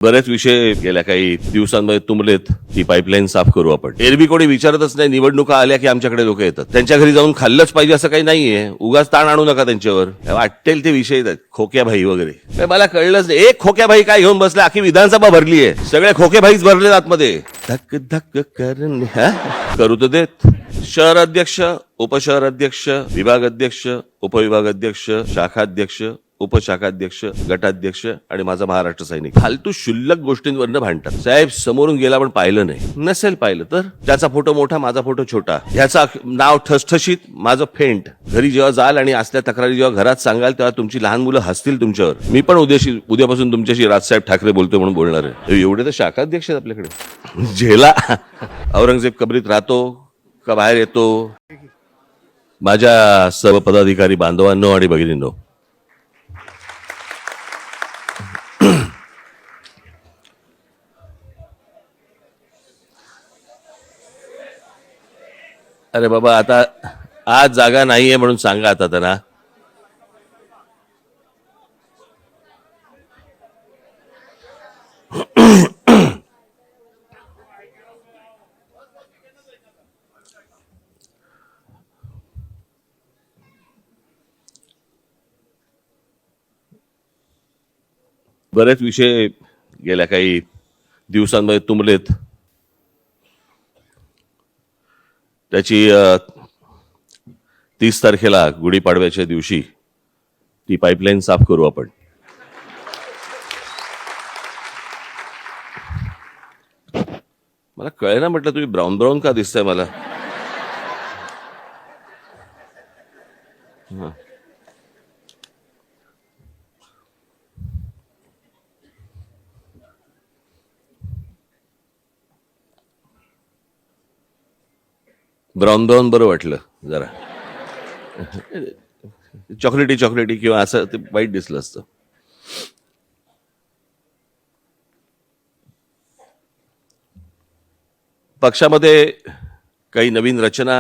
बरेच विषय गेल्या काही दिवसांमध्ये तुंबलेत. ती पाईपलाईन साफ करू आपण. एरवी कोणी विचारतच नाही. निवडणुका आल्या की आमच्याकडे लोक येतात. त्यांच्या घरी जाऊन खाल्लंच पाहिजे असं काही नाहीये. उगाच ताण आणू नका त्यांच्यावर. वाटेल ते विषय आहेत. खोक्याभाई वगैरे मला कळलंच नाही. एक खोक्याभाई काय घेऊन बसला? अख्खी विधानसभा भरली आहे. सगळे खोकेभाईच भरले आतमध्ये. धक धक करणे करू तर देत. शहर अध्यक्ष, उपशहर अध्यक्ष, विभाग अध्यक्ष, उपविभाग अध्यक्ष, शाखाध्यक्ष, उपशाखाध्यक्ष, गटाध्यक्ष आणि माझा महाराष्ट्र सैनिक फालतू शुल्लक गोष्टींवरनं भांडतात. साहेब समोरून गेला पण पाहिलं नाही. नसेल पाहिलं तर त्याचा फोटो मोठा, माझा फोटो छोटा, ह्याचा नाव ठसठशीत, माझं फेंट. घरी जेव्हा जाल आणि असल्या तक्रारी जेव्हा घरात सांगाल तेव्हा तुमची लहान मुलं हसतील तुमच्यावर. मी पण उद्यापासून तुमच्याशी राजसाहेब ठाकरे बोलतोय म्हणून बोलणार आहे. एवढे तर शाखाध्यक्ष आहेत आपल्याकडे. झेला औरंगजेब कबरीत राहतो का बाहेर येतो? माझ्या सर्व पदाधिकारी बांधवांनो आणि भगिनींनो, अरे बाबा, आता आज जागा नाहीये म्हणून सांगा आता त्यांना. बरेच विषय गेल्या काही दिवसांमध्ये तुंबलेत. त्याची 30 तारखेला गुढीपाडव्याच्या दिवशी ती पाईपलाईन साफ करू आपण. मला कळेना म्हटलं तुम्ही ब्राऊन ब्राऊन का दिसतंय मला. ब्राऊन ब्राऊन बरं वाटलं जरा. चॉकलेटी चॉकलेटी किंवा असं ते वाईट दिसलं असतं. पक्षामध्ये काही नवीन रचना,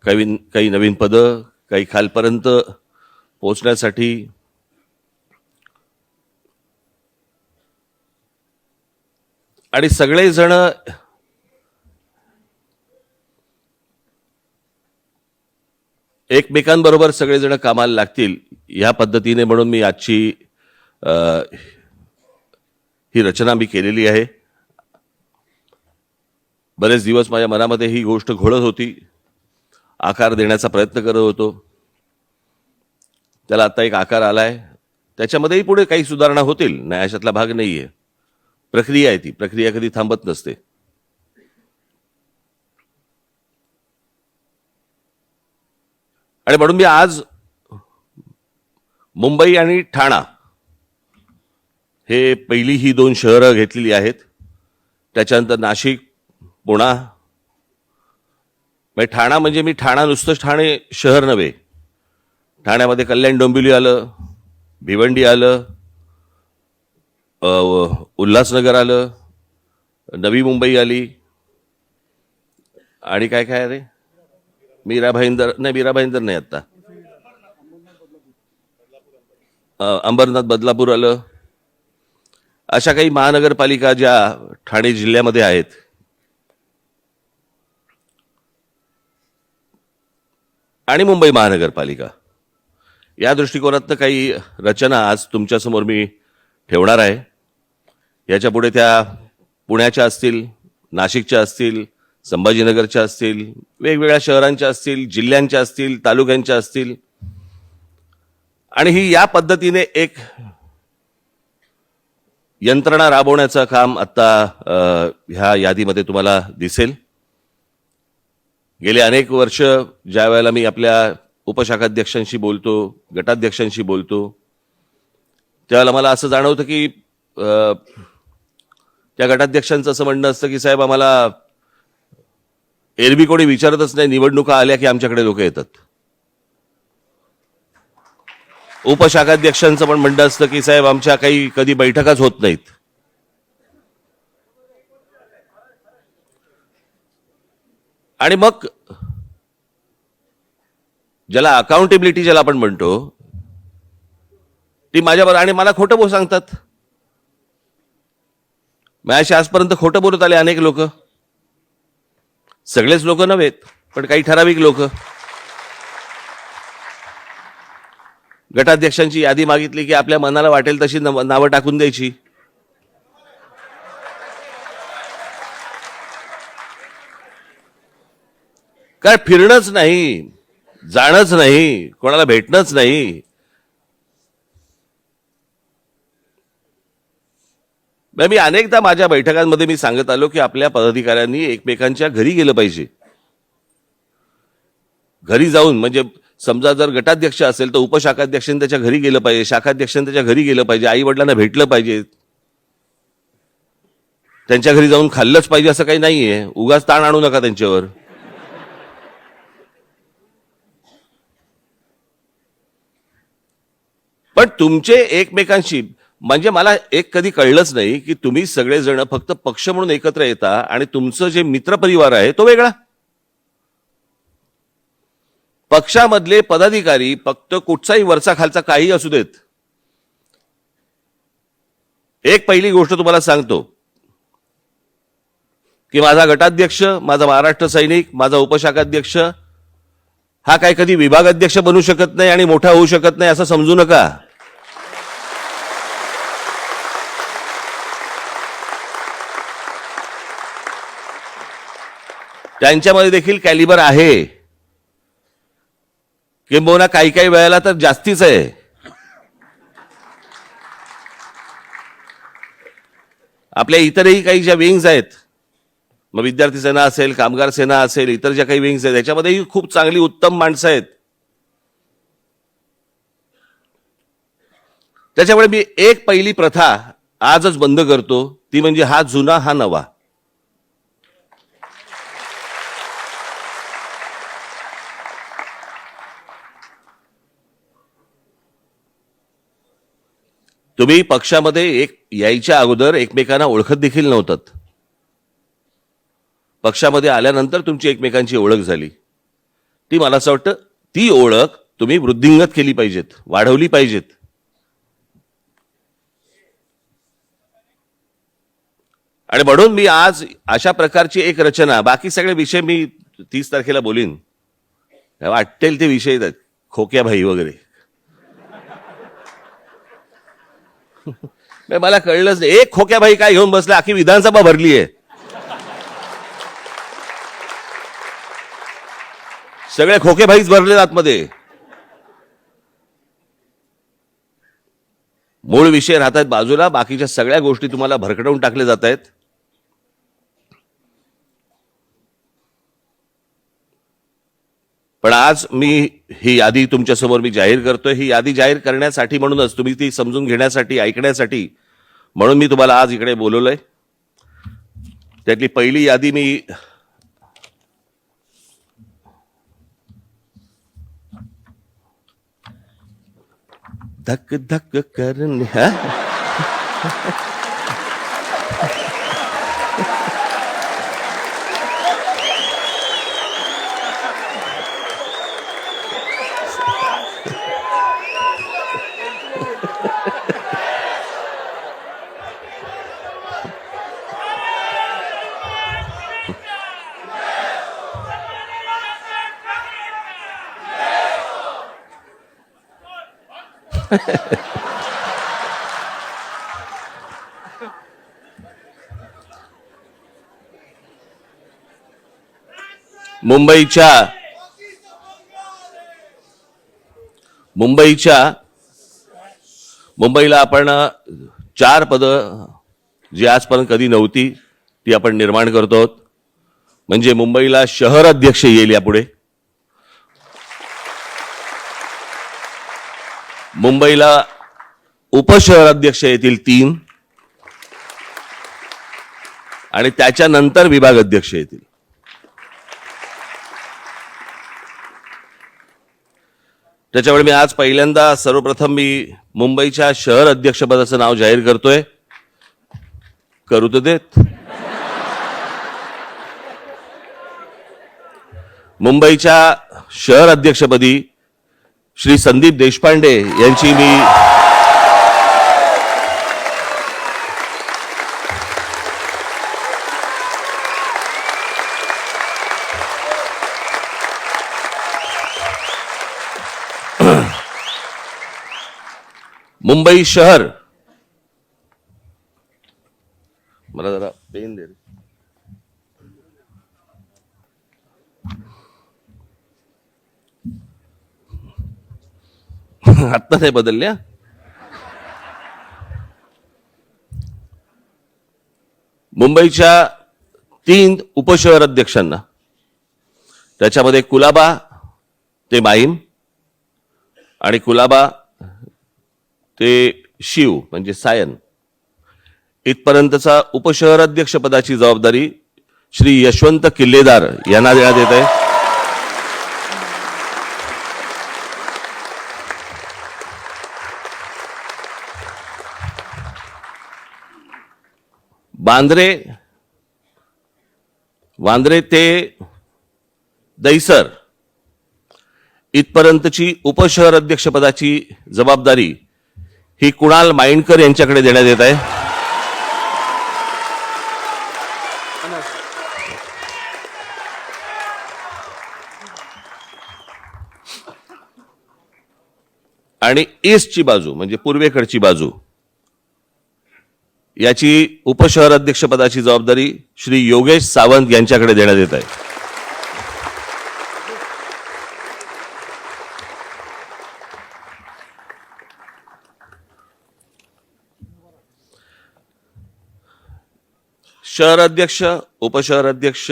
काही नवीन पदं, काही खालपर्यंत पोहोचण्यासाठी आणि सगळेजण एकमेकांबरोबर सगळेजण कामाला लागतील या पद्धतीने, म्हणून मी आजची ही रचना मी केलेली आहे. बरेच दिवस माझ्या मनामध्ये ही गोष्ट घोळत होती. आकार देण्याचा प्रयत्न करत होतो. त्याला आता एक आकार आलाय. त्याच्यामध्येही पुढे काही सुधारणा होतील, नाही अशातला भाग नाहीये. प्रक्रिया आहे ती. प्रक्रिया कधी थांबत नसते. आणि म्हणून मी आज मुंबई आणि ठाणा हे पहिली ही 2 शहरं घेतलेली आहेत. त्याच्यानंतर नाशिक, पुणा. ठाणा म्हणजे मी ठाणा नुसतंच ठाणे शहर नव्हे. ठाण्यामध्ये कल्याण डोंबिवली आलं, भिवंडी आलं, उल्हासनगर आलं, नवी मुंबई आली, आणि काय काय रे, मीरा भाईंदर नाही आता, अंबरनाथ बदलापूर आलं. अशा काही महानगरपालिका ज्या ठाणे जिल्ह्यामध्ये आहेत. आणि मुंबई महानगरपालिका. या दृष्टिकोनातनं काही रचना आज तुमच्यासमोर मी ठेवणार आहे. याच्या पुढे त्या पुण्याच्या असतील, नाशिकच्या असतील, संभाजीनगरच्या असतील, वेगवेगळ्या शहरांच्या असतील, जिल्ह्यांच्या असतील, तालुक्यांच्या असतील. आणि ही या पद्धतीने एक यंत्रणा राबवण्याचं काम आता ह्या यादीमध्ये तुम्हाला दिसेल. गेले अनेक वर्ष ज्या वेळेला मी आपल्या उपशाखाध्यक्षांशी बोलतो, गटाध्यक्षांशी बोलतो, त्यावेळेला मला असं जाणवतं की त्या गटाध्यक्षांचं असं म्हणणं असतं की साहेब, आम्हाला एरवी कोणी विचारतच नाही. निवडणुका आल्या की आमच्याकडे लोक येतात. उपशाखाध्यक्षांचं पण म्हणणं असतं की साहेब, आमच्या काही कधी बैठकाच होत नाहीत. आणि मग ज्याला अकाउंटेबिलिटी ज्याला आपण म्हणतो, ती माझ्यावर, आणि मला खोटं सांगतात. माझ्याशी आजपर्यंत खोटं बोलत आले अनेक लोक, सगळेच लोक नव्हेत पण काही ठराविक लोक. गटाध्यक्षांची यादी मागितली की आपल्या मनाला वाटेल तशी नावं टाकून द्यायची. काय फिरणंच नाही, जाणंच नाही, कोणाला भेटणंच नाही. मी अनेकदा माझ्या बैठकांमध्ये मी सांगत आलो की आपल्या पदाधिकाऱ्यांनी एकमेकांच्या घरी गेलं पाहिजे. घरी जाऊन म्हणजे समजा जर गटाध्यक्ष असेल तर उपशाखाध्यक्षांनी त्याच्या घरी गेलं पाहिजे, शाखाध्यक्षांनी त्याच्या घरी गेलं पाहिजे, आई वडिलांना भेटलं पाहिजे, त्यांच्या घरी जाऊन खाल्लंच पाहिजे असं काही नाहीये. उगाच ताण आणू नका त्यांच्यावर. पण तुमचे एकमेकांशी म्हणजे मला एक कधी कळलंच नाही की तुम्ही सगळेजण फक्त पक्ष म्हणून एकत्र येता आणि तुमचं जे मित्रपरिवार आहे तो वेगळा. पक्षामधले पदाधिकारी फक्त कुठचाही वरचा खालचा काही असू देत. एक पहिली गोष्ट तुम्हाला सांगतो की माझा गटाध्यक्ष, माझा महाराष्ट्र सैनिक, माझा उपशाखाध्यक्ष हा काय कधी विभागाध्यक्ष बनू शकत नाही आणि मोठा होऊ शकत नाही असं समजू नका. त्यांच्यामध्ये देखील कॅलिबर आहे, किंबहुना काही काही वेळेला तर जास्तीच आहे. आपल्या इतरही काही ज्या विंग्स आहेत, मग विद्यार्थी सेना असेल, कामगार सेना असेल, इतर ज्या काही विंग्स आहेत त्याच्यामध्येही खूप चांगली उत्तम माणसं आहेत. त्याच्यामुळे मी एक पहिली प्रथा आजच बंद करतो, ती म्हणजे हा जुना हा नवा. तुम्ही पक्षामध्ये एक यायच्या अगोदर एकमेकांना ओळखत देखील नव्हतात. पक्षामध्ये आल्यानंतर तुमची एकमेकांची ओळख झाली. ती मला असं वाटतं ती ओळख तुम्ही वृद्धिंगत केली पाहिजेत, वाढवली पाहिजेत. आणि म्हणून मी आज अशा प्रकारची एक रचना, बाकी सगळे विषय मी 30 तारखेला बोलीन, वाटेल ते विषय आहेत, खोक्याभाई वगैरे. मला कळलंच नाही, एक खोक्याभाई काय घेऊन बसला, अख्खी विधानसभा भरली आहे. सगळे खोकेभाईच भरले आतमध्ये. मूळ विषय राहतात बाजूला, बाकीच्या सगळ्या गोष्टी तुम्हाला भरकटवून टाकले जात आहेत. पण आज मी ही यादी तुमच्यासमोर मी जाहीर करतोय. ही यादी जाहीर करण्यासाठी म्हणूनच, तुम्ही ती समजून घेण्यासाठी, ऐकण्यासाठी म्हणून मी तुम्हाला आज इकडे बोलवलंय. त्यातली पहिली यादी मी धक धक करणे मुंबईला आपण 4 पदं जी आजपर्यंत कधी नव्हती ती आपण निर्माण करतो. म्हणजे मुंबईला शहर अध्यक्ष येईल यापुढे, मुंबईला उपशहर अध्यक्ष येतील 3, आणि त्याच्यानंतर विभाग अध्यक्ष येतील. त्याच्यामुळे मी आज पहिल्यांदा सर्वप्रथम मी मुंबईच्या शहर अध्यक्षपदाचं नाव जाहीर करतोय. करू तर देत. मुंबईच्या शहर अध्यक्षपदी श्री संदीप देशपांडे यांची मी मुंबई शहर, मला जरा पेन दे रे. आत्ता नाही बदलल्या. मुंबईच्या 3 उपशहर अध्यक्षांना, त्याच्यामध्ये कुलाबा ते माहीम आणि कुलाबा ते शीव म्हणजे सायन इथपर्यंतचा उपशहर अध्यक्ष पदाची जबाबदारी श्री यशवंत किल्लेदार यांना देण्यात येत आहे. वांद्रे ते दहिसर इथपर्यंतची उपशहर अध्यक्षपदाची जबाबदारी ही कुणाल माइंडकर यांच्याकडे देण्यात येत आहे. आणि ईस्टची बाजू म्हणजे पूर्वेकडची बाजू याची उपशहर अध्यक्षपदाची जबाबदारी श्री योगेश सावंत यांच्याकडे देण्यात येत आहे. शहर अध्यक्ष, उपशहर अध्यक्ष,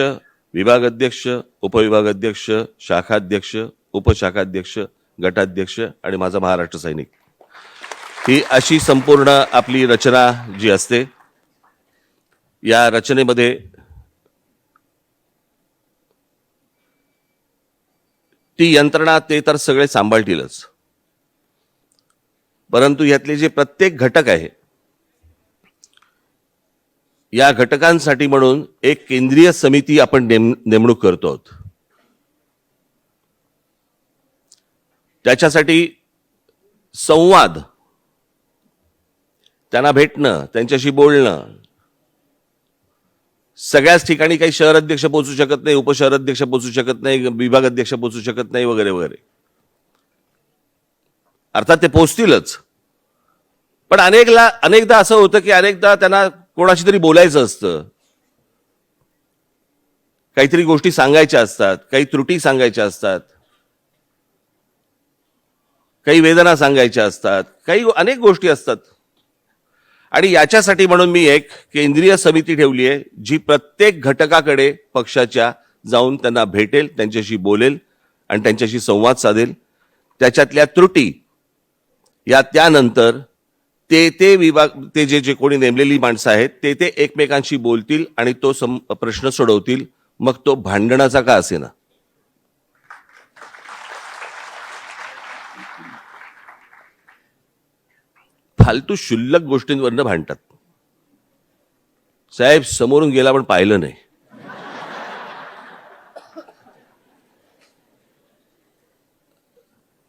विभाग अध्यक्ष, उपविभागाध्यक्ष, शाखाध्यक्ष, उपशाखाध्यक्ष, गटाध्यक्ष आणि माझा महाराष्ट्र सैनिक, ही अशी संपूर्ण आपली रचना जी असते. या रचनेमध्ये ती यंत्रणा ते तर सगळे सांभाळतीलच, परंतु यातले जे प्रत्येक घटक आहे या घटकांसाठी म्हणून एक केंद्रीय समिती आपण नेमणूक करतो आहोत. त्याच्यासाठी संवाद, त्यांना भेटणं, त्यांच्याशी बोलणं, सगळ्याच ठिकाणी काही शहर अध्यक्ष पोहोचू शकत नाही, उपशहर अध्यक्ष पोहोचू शकत नाही, विभाग अध्यक्ष पोहोचू शकत नाही वगैरे वगैरे. अर्थात ते पोहोचतीलच, पण अनेकदा असं होतं की अनेकदा त्यांना कोणाशी तरी बोलायचं असतं, काहीतरी गोष्टी सांगायच्या असतात, काही त्रुटी सांगायच्या असतात, काही वेदना सांगायच्या असतात, काही अनेक गोष्टी असतात. आणि याच्यासाठी म्हणून मी एक केंद्रीय समिती ठेवली आहे जी प्रत्येक घटकाकडे पक्षाच्या जाऊन त्यांना भेटेल, त्यांच्याशी बोलेल आणि त्यांच्याशी संवाद साधेल. त्याच्यातल्या त्रुटी या त्यानंतर ते विभाग, ते जे कोणी नेमलेली माणसं आहेत ते एकमेकांशी बोलतील आणि तो प्रश्न सोडवतील, मग तो भांडणाचा का असेना. फालतू शुल्लक गोष्टींवरनं भांडतात. साहेब समोरून गेला पण पाहिलं नाही,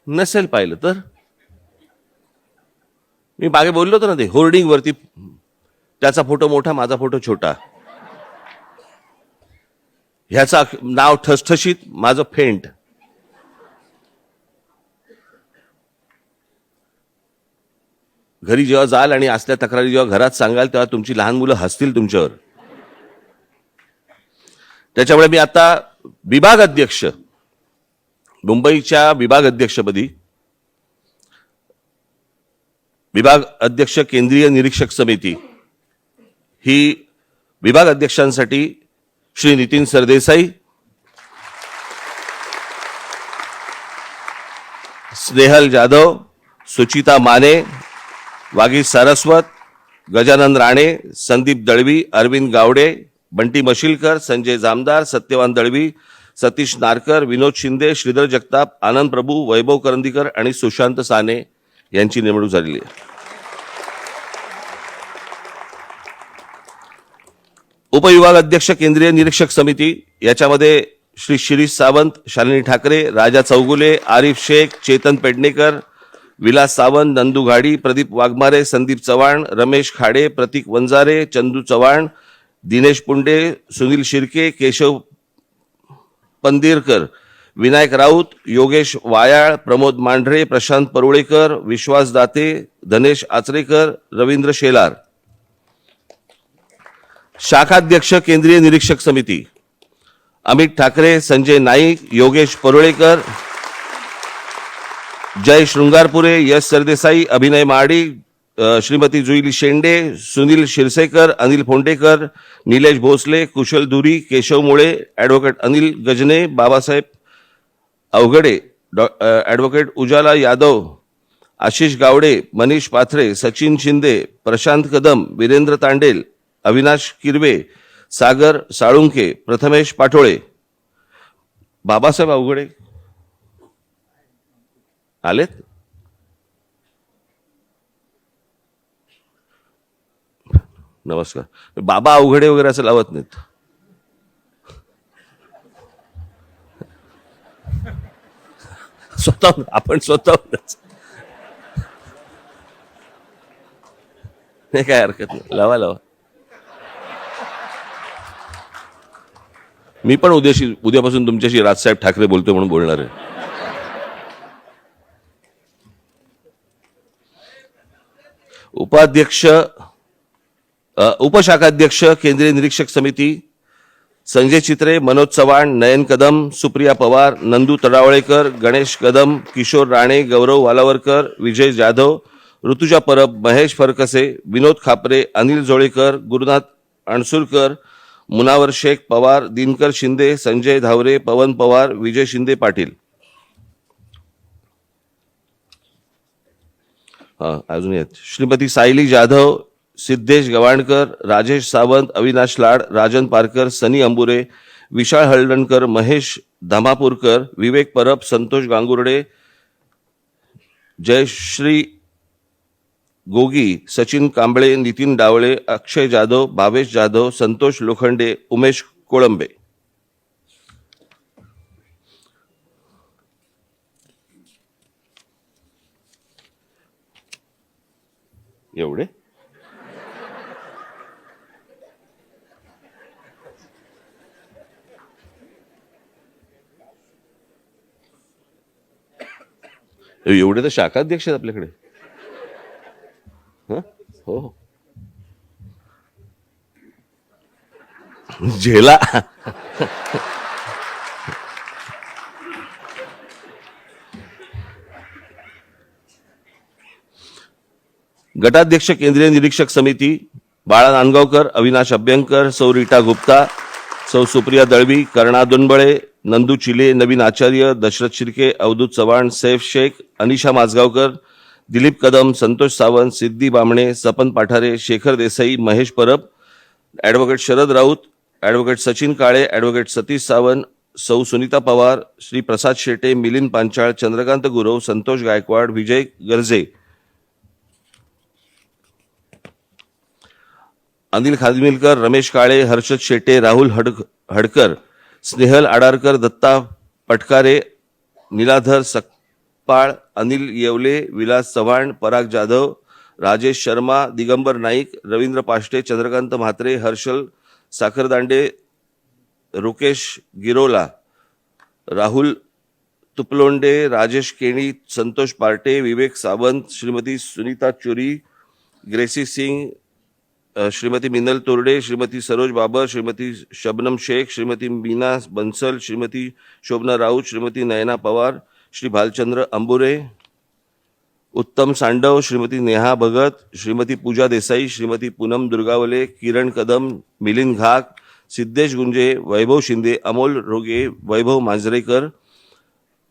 नसेल पाहिलं तर. मी मागे बोललो होतो ना, ते होर्डिंग वरती त्याचा फोटो मोठा, माझा फोटो छोटा, ह्याचा नाव ठसठशीत, माझं फेंट. घरी जेव्हा जाल आणि असल्या तक्रारी जेव्हा घरात सांगाल तेव्हा तुमची लहान मुलं हसतील तुमच्यावर. त्याच्यामुळे मी आता विभाग अध्यक्ष, मुंबईच्या विभाग अध्यक्षपदी विभाग अध्यक्ष केंद्रीय निरीक्षक समिती ही विभाग अध्यक्षांसाठी श्री नितीन सरदेसाई, स्नेहल जाधव, सुचिता माने, वागीश सारस्वत, गजानन राणे, संदीप दळवी, अरविंद गावडे, बंटी मशिलकर, संजय जामदार, सत्यवान दळवी, सतीश नारकर, विनोद शिंदे, श्रीधर जगताप, आनंद प्रभू, वैभव करंदीकर आणि सुशांत साने यांची नेमणूक झालेली आहे. उपविभाग अध्यक्ष केंद्रीय निरीक्षक समिती याच्यामध्ये श्री शिरीष सावंत, शालिनी ठाकरे, राजा चौगुले, आरिफ शेख, चेतन पेडणेकर, विलास सावंत, नंदू घाडी, प्रदीप वाघमारे, संदीप चव्हाण, रमेश खाडे, प्रतीक वंजारे, चंदू चव्हाण, दिनेश पुंडे, सुनील शिर्के, केशव पंदिरकर, विनायक राऊत, योगेश वायाळ, प्रमोद मांढरे, प्रशांत परुळेकर, विश्वास दाते, धनेश आचरेकर, रवींद्र शेलार. शाखाध्यक्ष केंद्रीय निरीक्षक समिती अमित ठाकरे, संजय नाईक, योगेश परुळेकर, जय शृंगारपुरे, यश सरदेसाई, अभिनय महाडी, श्रीमती जुईली शेंडे, सुनील शिरसेकर, अनिल फोंडेकर, निलेश भोसले, कुशल धुरी, केशव मुळे, ॲडव्होकेट अनिल गजने, बाबासाहेब अवघडे, ॲडव्होकेट उजाला यादव, आशिष गावडे, मनीष पाथरे, सचिन शिंदे, प्रशांत कदम, वीरेंद्र तांडेल, अविनाश किरवे, सागर साळुंके, प्रथमेश पाटोळे. बाबासाहेब अवघडे आलेत? नमस्कार. बाबा अवघडे वगैरे असं लावत नाहीत. स्वतः आपण स्वतःच नाही, काय हरकत नाही, लावा लावा. मी पण उद्यापासून तुमच्याशी राजसाहेब ठाकरे बोलतोय म्हणून बोलणार आहे. उपशाखाध्यक्ष केंद्रीय निरीक्षक समिती संजय चित्रे, मनोज चव्हाण, नयन कदम, सुप्रिया पवार, नंदू तडावळेकर, गणेश कदम, किशोर राणे, गौरव वालावरकर, विजय जाधव, ऋतुजा परब, महेश फरकसे, विनोद खापरे, अनिल जोळेकर, गुरुनाथ अणसुरकर, मुनावर शेख पवार, दिनकर शिंदे, संजय धावरे, पवन पवार, विजय शिंदे पाटील. अजून आहेत श्रीमती सायली जाधव, सिद्धेश गवाणकर, राजेश सावंत, अविनाश लाड, राजन पारकर, सनी अंबुरे, विशाल हळदणकर, महेश धामापूरकर, विवेक परब, संतोष गांगुर्डे, जयश्री गोगी, सचिन कांबळे, नितीन डावळे, अक्षय जाधव, भावेश जाधव, संतोष लोखंडे, उमेश कोळंबे. एवढे एवढे तर शाखाध्यक्ष आहेत आपल्याकडे. हो झेला. गटाध्यक्ष केंद्रीय निरीक्षक समिती बाळा नांदगावकर, अविनाश अभ्यंकर, सौ रीटा गुप्ता, सौ सुप्रिया दळवी, कर्णा दोनबळे, नंदू चिले, नवीन आचार्य, दशरथ शिर्के, अवधूत चव्हाण, सैफ शेख, अनिशा माजगावकर, दिलीप कदम, संतोष सावंत, सिद्धी बामणे, सपन पाठारे, शेखर देसाई, महेश परब, ॲडव्होकेट शरद राऊत, ॲडव्होकेट सचिन काळे, ॲडव्होकेट सतीश सावंत, सौ सुनीता पवार, श्री प्रसाद शेटे, मिलिंद पांचाळ, चंद्रकांत गुरव, संतोष गायकवाड, विजय गर्जे, अनिल खादिमिलकर, रमेश काळे, हर्षद शेटे, राहुल हडकर, स्नेहल आडारकर, दत्ता पटकारे, निलाधर सकपाळ, अनिल येवले, विलास चव्हाण, पराग जाधव, राजेश शर्मा, दिगंबर नाईक, रवींद्र पाष्टे, चंद्रकांत म्हात्रे, हर्षल साखरदांडे, रुकेश गिरोला, राहुल तुपलोंडे, राजेश केणी, संतोष पार्टे, विवेक सावंत, श्रीमती सुनीता चुरी, ग्रेसी सिंग, श्रीमती मिनल तोरडे, श्रीमती सरोज बाबर, श्रीमती शबनम शेख, श्रीमती मीना बंसल, श्रीमती शोभना राऊत, श्रीमती नयना पवार, श्री भालचंद्र अंबुरे, उत्तम सांडव, श्रीमती नेहा भगत, श्रीमती पूजा देसाई, श्रीमती पूनम दुर्गावले, किरण कदम, मिलिंद घाक, सिद्धेश गुंजे, वैभव शिंदे, अमोल रोगे, वैभव मांजरेकर,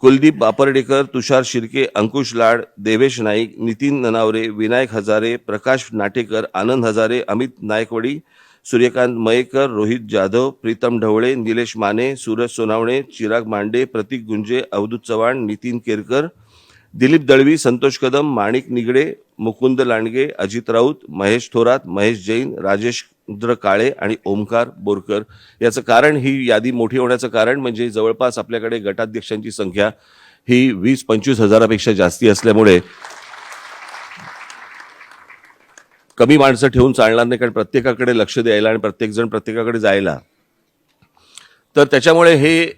कुलदीप बापर्डेकर, तुषार शिर्के, अंकुश लाड, देवेश नाईक, नितीन ननावरे, विनायक हजारे, प्रकाश नाटेकर, आनंद हजारे, अमित नायकवडी, सूर्यकांत मयेकर, रोहित जाधव, प्रीतम ढवळे, निलेश माने, सूरज सोनावणे, चिराग मांडे, प्रतीक गुंजे, अवधूत चव्हाण, नितीन केरकर, दिलीप दळवी, संतोष कदम, माणिक निगडे, मुकुंद लांडगे, अजित राऊत, महेश थोरात, महेश जैन, राजेश्वर काळे आणि ओमकार बोरकर. याचं कारण, ही यादी मोठी होण्याचं कारण म्हणजे जवळपास आपल्याकडे गटाध्यक्षांची संख्या ही 20-25 हजारापेक्षा जास्ती असल्यामुळे कमी माणसं ठेवून चालणार नाही, कारण प्रत्येकाकडे लक्ष द्यायला आणि प्रत्येकजण प्रत्येकाकडे जायला. तर त्याच्यामुळे हे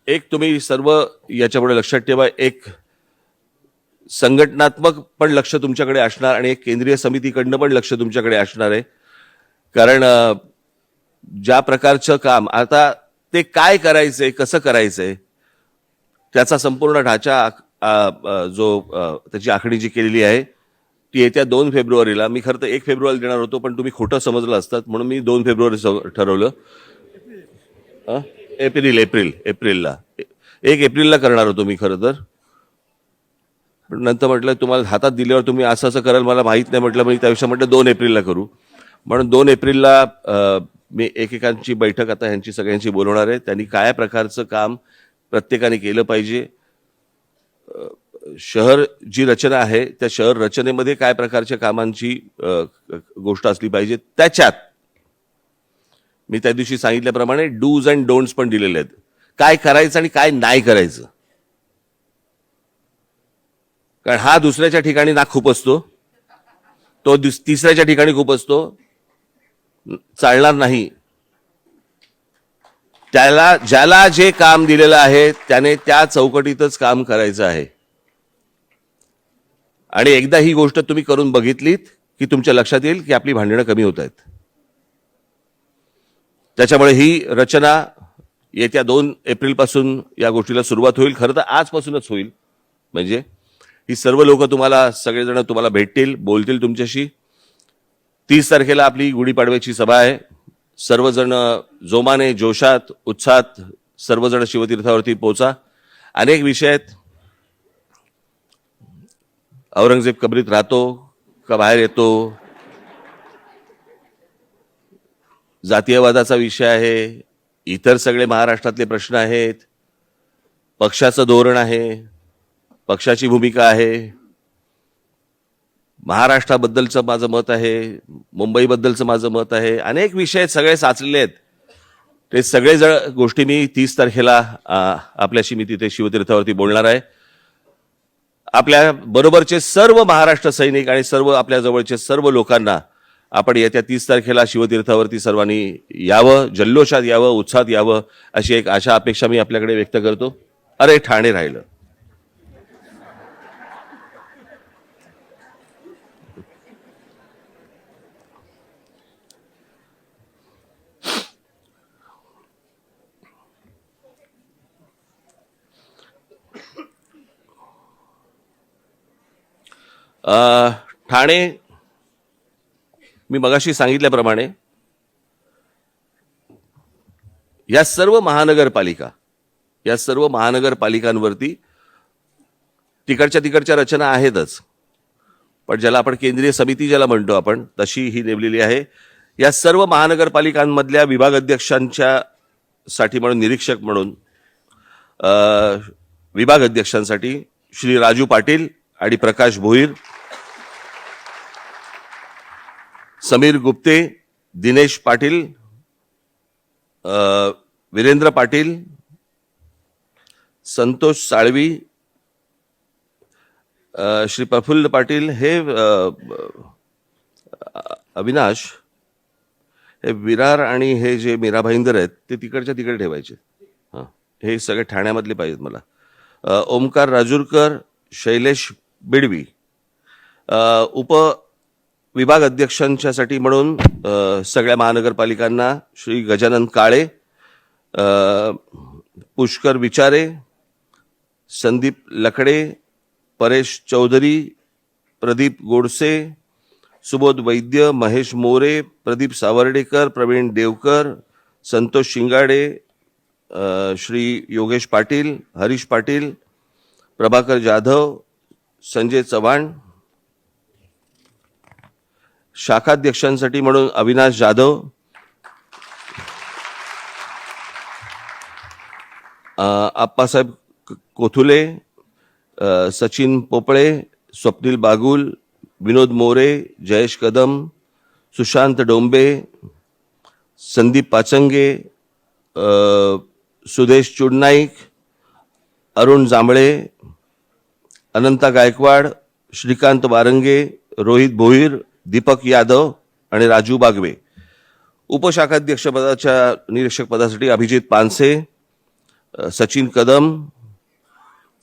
एक तुम्ही सर्व याच्यापुढे लक्षात ठेवा, एक संघटनात्मक पण लक्ष तुमच्याकडे असणार आणि एक केंद्रीय समितीकडनं पण लक्ष तुमच्याकडे असणार आहे. कारण ज्या प्रकारचं काम आता ते काय करायचंय, कसं करायचंय, त्याचा संपूर्ण ढाचा त्याची आखणी जी केलेली आहे ती येत्या 2 फेब्रुवारीला, मी खरं तर 1 फेब्रुवारी देणार होतो पण तुम्ही खोटं समजलं असतात म्हणून मी 2 फेब्रुवारी ठरवलं. एप्रिलला 1 एप्रिलला करणार होतो मी खरं तर, पण नंतर म्हटलं तुम्हाला हातात दिल्यावर तुम्ही असं असं कराल मला माहित नाही, म्हटलं मी त्याविषयी म्हटलं 2 एप्रिलला करू. म्हणून 2 एप्रिलला मी एकेकांची बैठक आता ह्यांची सगळ्यांची बोलवणार आहे. त्यांनी काय प्रकारचं काम प्रत्येकाने केलं पाहिजे, शहर जी रचना आहे त्या शहर रचनेमध्ये काय प्रकारच्या कामांची गोष्ट असली पाहिजे, त्याच्यात मी त्या दिवशी सांगितल्याप्रमाणे डूज अँड डोंट्स पण दिलेले आहेत. काय करायचं आणि काय नाही करायचं. कारण हा दुसऱ्याच्या ठिकाणी ना खूप असतो, तो तिसऱ्याच्या ठिकाणी खूप असतो, चालणार नाही. ज्याला जे काम दिलेलं आहे त्याने त्या चौकटीतच काम करायचं आहे. आणि एकदा ही गोष्ट तुम्ही करून बघितलीत की तुमच्या लक्षात येईल की आपली भांडणं कमी होत आहेत. त्याच्यामुळे ही रचना येत्या 2 एप्रिल पासून या गोष्टीला सुरुवात होईल. खरं तर आजपासूनच होईल. म्हणजे ही सर्व लोक तुम्हाला सगळेजण तुम्हाला भेटतील, बोलतील तुमच्याशी. 30 तारखेला आपली गुढीपाडव्याची सभा आहे. सर्वजण जोमाने, जोशात, उत्साहात सर्वजण शिवतीर्थावरती पोहोचा. अनेक विषय आहेत. औरंगजेब कबरीत राहतो का बाहेर येतो, जातीयवादाचा विषय आहे, इतर सगळे महाराष्ट्रातले प्रश्न आहेत, पक्षाचं धोरण आहे, पक्षाची भूमिका आहे, महाराष्ट्राबद्दलचं माझं मत आहे, मुंबईबद्दलचं माझं मत आहे. अनेक विषय सगळे साचलेले आहेत. ते सगळे गोष्टी मी 30 तारखेला आपल्याशी मी तिथे शिवतीर्थावरती बोलणार आहे. आपल्या बरोबरचे सर्व महाराष्ट्र सैनिक आणि सर्व आपल्या जवळचे सर्व लोकांना आपण येत्या 30 तारखेला शिवतीर्थावरती सर्वांनी यावं, जल्लोषात यावं, उत्साहात यावं, अशी एक आशा अपेक्षा मी आपल्याकडे व्यक्त करतो. अरे ठाणे राहिलं. ठाणे मी मगाशी सांगितल्याप्रमाणे या सर्व महानगरपालिकांवरती तिकडच्या रचना आहेतच, पण ज्याला आपण केंद्रीय समिती ज्याला म्हणतो आपण तशी ही नेमलेली आहे. या सर्व महानगरपालिकांमधल्या विभाग अध्यक्षांच्या साठी म्हणून निरीक्षक म्हणून विभाग अध्यक्षांसाठी श्री राजू पाटील आणि प्रकाश भोईर, समीर गुप्ते, दिनेश पाटील, वीरेंद्र पाटील, संतोष साळवी, श्री प्रफुल्ल पाटील, हे अविनाश, हे विरार आणि हे जे मीरा भाईंदर आहेत ते तिकडे ठेवायचे. हां, हे सगळे ठाण्यामधले पाहिजेत मला. ओमकार राजूरकर, शैलेश बिडवी. उप विभाग अध्यक्षांच्यासाठी म्हणून सगळ्या महानगरपालिकांना श्री गजानन काळे, पुष्कर विचारे, संदीप लकडे, परेश चौधरी, प्रदीप गोडसे, सुबोध वैद्य, महेश मोरे, प्रदीप सावर्डेकर, प्रवीण देवकर, संतोष शिंगाडे, श्री योगेश पाटील, हरीश पाटील, प्रभाकर जाधव, संजय चव्हाण. शाखाध्यक्षांसाठी म्हणून अविनाश जाधव, आप्पासाहेब कोथुले, सचिन पोपळे, स्वप्नील बागुल, विनोद मोरे, जयेश कदम, सुशांत डोंबे, संदीप पाचंगे, सुदेश चुडनाईक, अरुण जांभळे, अनंता गायकवाड, श्रीकांत वारंगे, रोहित भोईर, दीपक यादव आणि राजू बागवे. उपशाखाध्यक्षपदाच्या निरीक्षक पदासाठी अभिजित पानसे, सचिन कदम,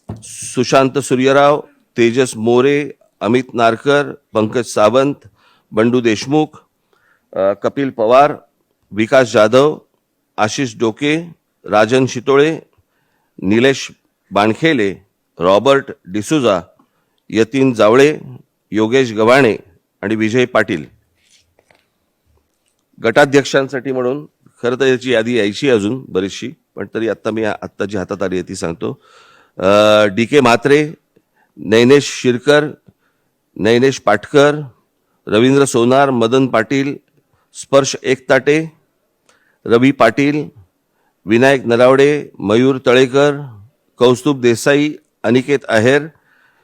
सुशांत सूर्यराव, तेजस मोरे, अमित नारकर, पंकज सावंत, बंडू देशमुख, कपिल पवार, विकास जाधव, आशिष डोके, राजन शितोळे, निलेश बाणखेले, रॉबर्ट डिसुजा, यतीन जावळे, योगेश गव्हाणे आणि विजय पाटील. गटाध्यक्षांसाठी म्हणून खरं तर याची यादी यायची अजून बरीचशी, पण तरी मी आत्ता जी हातात आली आहे ती सांगतो. डी के म्हात्रे, नैनेश शिरकर, नैनेश पाटकर, रवींद्र सोनार, मदन पाटील, स्पर्श एकताटे, रवी पाटील, विनायक नरावडे, मयूर तळेकर, कौस्तुभ देसाई, अनिकेत आहेर,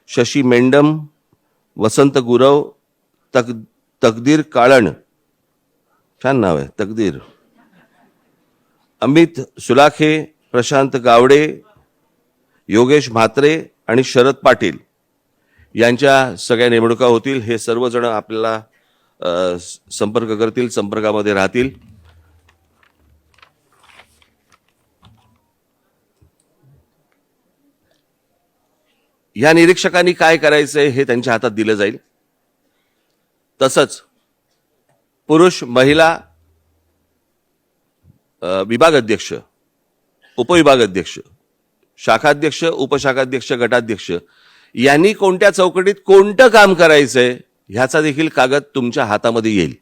शशी मेंडम, वसंत गुरव, तकदीर काळण, छान नाव आहे तकदीर, अमित सुलाखे, प्रशांत गावडे, योगेश म्हात्रे आणि शरद पाटील यांच्या सगळ्या नेमणुका होतील. हे सर्वजण आपल्याला संपर्क करतील, संपर्कामध्ये राहतील. या निरीक्षकांनी काय करायचंय हे त्यांच्या हातात दिलं जाईल. तसंच पुरुष महिला विभागाध्यक्ष, उपविभागाध्यक्ष, शाखाध्यक्ष, उपशाखाध्यक्ष, गटाध्यक्ष यांनी कोणत्या चौकटीत कोणतं काम करायचंय ह्याचा देखील कागद तुमच्या हातामध्ये येईल.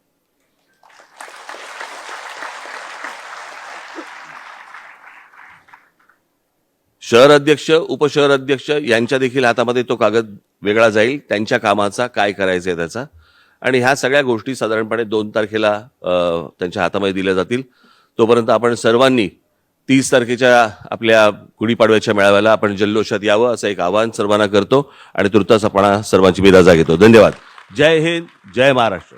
शहर अध्यक्ष, उपशहर अध्यक्ष यांच्या देखील हातामध्ये तो कागद वेगळा जाईल, त्यांच्या कामाचा काय करायचंय त्याचा. आणि ह्या सगळ्या गोष्टी साधारणपणे 2 तारखेला त्यांच्या हातामध्ये दिल्या जातील. तोपर्यंत आपण सर्वांनी 30 तारखेच्या आपल्या गुढीपाडव्याच्या मेळाव्याला आपण जल्लोषात यावं असं एक आवाहन सर्वांना करतो आणि तुर्तास आपण सर्वांची विदा घेतो. धन्यवाद. जय हिंद, जय महाराष्ट्र.